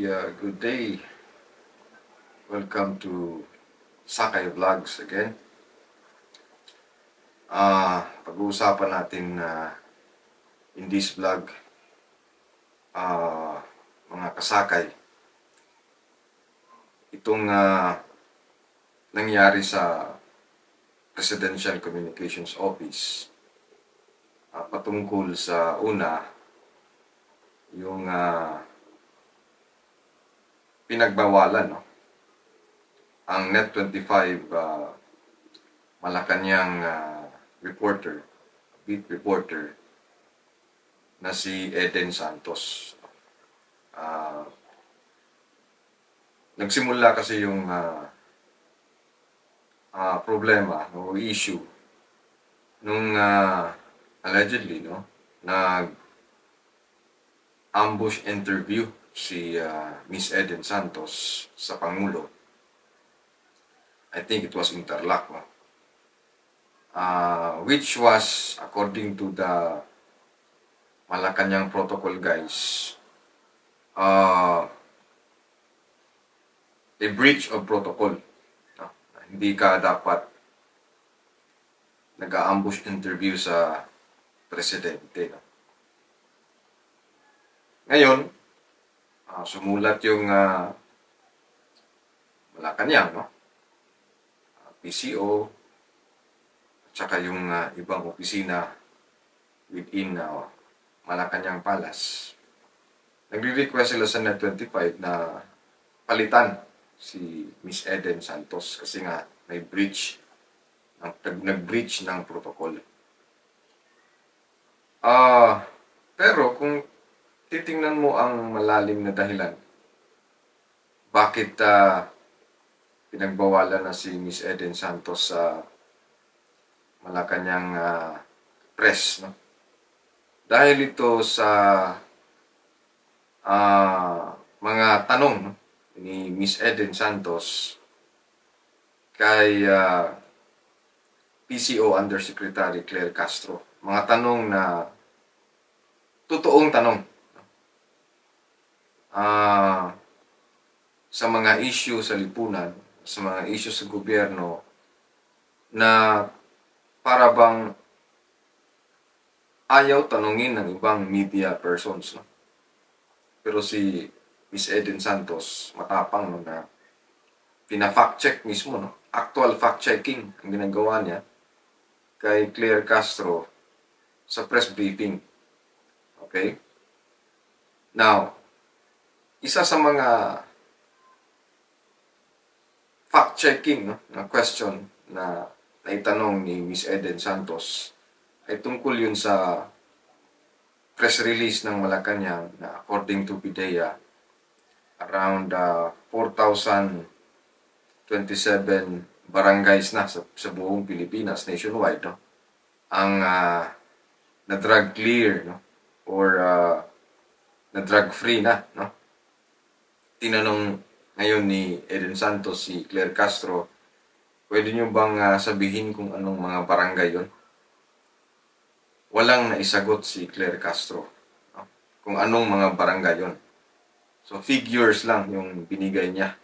Good day. Welcome to Sakay Vlogs again. Pag-uusapan natin in this vlog, mga kasakay, itong nangyari sa Presidential Communications Office patungkol sa yung pinagbawalan, ang Net25 Malacanang reporter, beat reporter na si Eden Santos. Nagsimula kasi yung problema o issue nung allegedly nag-ambush interview si Miss Eden Santos sa Pangulo. I think it was Interlac, which was, according to the Malacanang protocol guys, a breach of protocol. Hindi ka dapat nag-ambush interview sa presidente. Ngayon, sumulat yung Malacanang, PCO, at saka yung ibang opisina within Malacanang Palace. Nagre-request sila sa Net25 na palitan si Miss Eden Santos kasi nga may nag-breach ng protocol. Pero kung titingnan mo ang malalim na dahilan, bakit pinagbawalan na si Miss Eden Santos sa Malacanang press, dahil ito sa mga tanong ni Miss Eden Santos kay PCO Undersecretary Claire Castro. Mga tanong na totoong tanong sa mga issue sa lipunan, sa mga issue sa gobyerno, na para bang ayaw tanungin ng ibang media persons. Pero si Miss Eden Santos matapang na pina-fact check mismo, actual fact checking ang ginagawa niya kay Claire Castro sa press briefing. Okay? Now, isa sa mga fact-checking na question na naitanong ni Miss Eden Santos ay tungkol yun sa press release ng Malacanang na according to PIDEA, around 4,027 barangays na sa buong Pilipinas, nationwide, ang na-drug clear, or na-drug free na, Tinanong ngayon ni Eden Santos si Claire Castro, pwede nyo bang sabihin kung anong mga barangay yon? Walang naisagot si Claire Castro kung anong mga barangay yon. So figures lang yung binigay niya.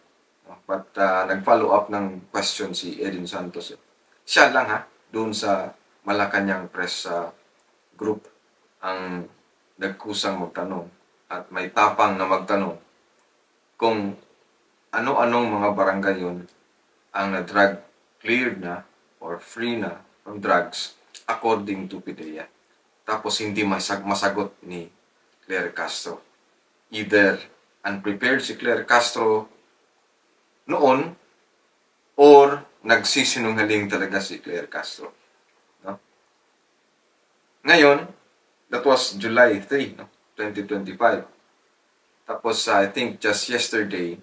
But nag-follow up ng question si Eden Santos. Siya lang doon sa Malacanang press group ang nagkusang magtanong at may tapang na magtanong kung ano-anong mga barangay yun ang na-drug cleared na or free na from drugs according to PIDEA. Tapos hindi masagot ni Claire Castro. Either unprepared si Claire Castro noon or nagsisinungaling talaga si Claire Castro. Ngayon, that was July 3, 2025. Tapos I think just yesterday,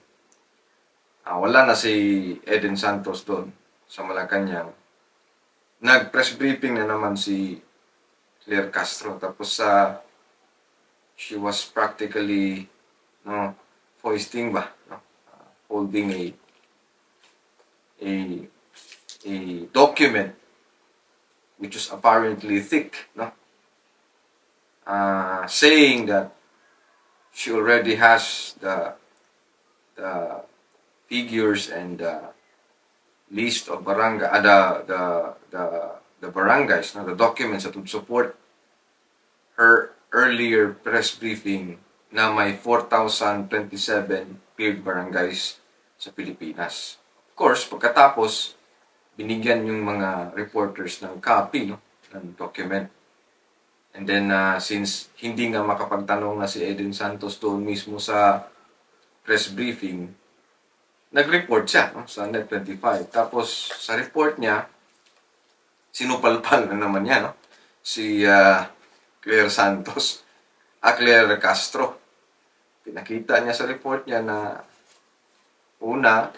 wala na si Eden Santos doon sa Malacanang. Nag-press briefing na naman si Claire Castro. Tapos she was practically foisting holding a document which was apparently thick, saying that she already has the the figures and list of barangay, the barangays, the documents that would support her earlier press briefing na may 4,027 cleared barangays sa Pilipinas. Of course, pagkatapos, binigyan yung mga reporters ng copy, no, ng document. And then, since hindi nga makapagtanong na si Eden Santos doon mismo sa press briefing, nag-report siya, no, sa Net25. Tapos, sa report niya, sinupalpal na naman niya, no, si Claire Claire Castro. Pinakita niya sa report niya na una,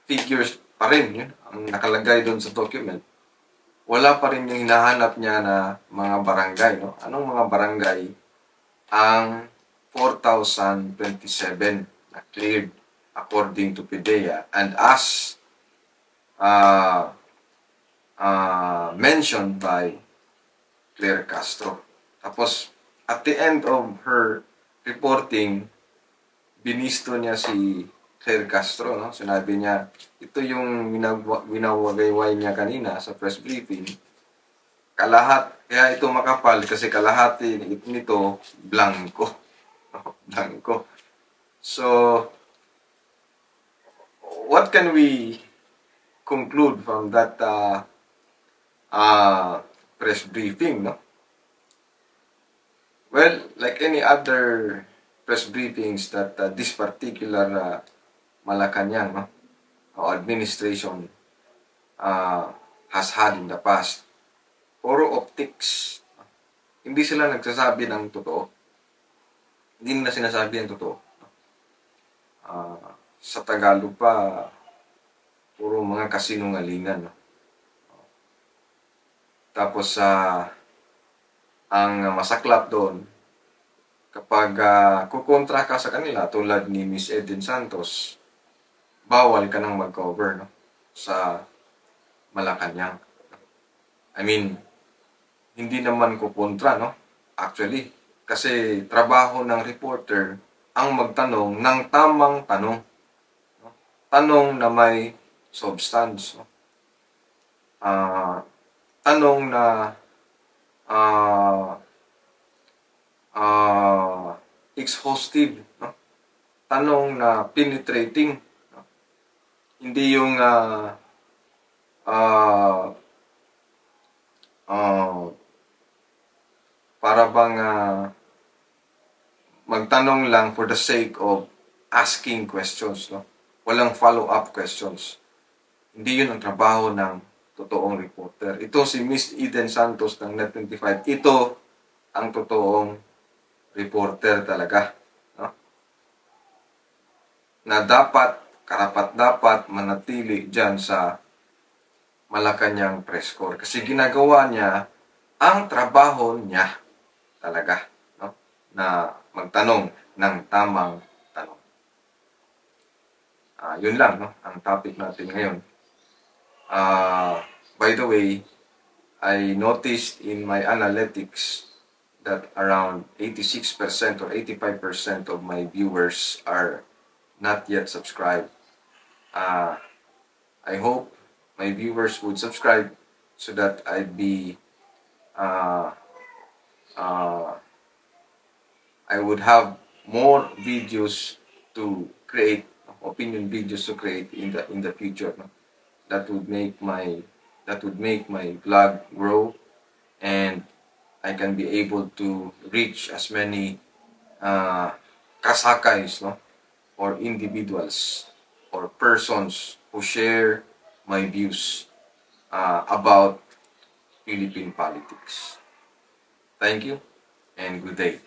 figures pa rin yun, ang nakalagay doon sa document. Wala pa rin yung hinahanap niya na mga barangay. No? Anong mga barangay? Ang 4,027 na cleared according to PIDEA. And as mentioned by Claire Castro. Tapos, at the end of her reporting, binisto niya si Claire Castro. No? Sinabi niya, ito yung winawagayway niya kanina sa press briefing. Kaya ito makapal kasi kalahati nito blanco. Blanco. So, what can we conclude from that press briefing, no? Well, like any other press briefings that this particular Malacanang, no, administration has had in the past, puro optics. Hindi sila nagsasabi ng totoo. Hindi nila sinasabi ang totoo. Sa Tagalog pa, puro mga kasinungalingan. No? Tapos, ang masaklap doon, kapag kukontra ka sa kanila, tulad ni Miss Eden Santos, bawal ka nang mag-cover, no? Sa Malacanang. I mean, hindi naman ko kontra, no? Actually, kasi trabaho ng reporter ang magtanong ng tamang tanong. No? Tanong na may substance. No? Tanong na exhaustive, no? Tanong na penetrating, no? Hindi yung para bang magtanong lang for the sake of asking questions, no? Walang follow-up questions. Hindi yun ang trabaho ng totoong reporter. Ito si Miss Eden Santos ng Net25. Ito ang totoong reporter talaga. No? Na karapat-dapat manatili dyan sa Malacanang press corps. Kasi ginagawa niya ang trabaho niya talaga. No? Na magtanong ng tamang tanong. Yun lang, no? Ang topic natin ngayon. By the way, I noticed in my analytics that around 86% or 85% of my viewers are not yet subscribed. I hope my viewers would subscribe so that I'd be I would have more videos to create, opinion videos to create in the future. No? That would make my vlog grow, and I can be able to reach as many kasakays, no, or individuals or persons who share my views about Philippine politics. Thank you and good day.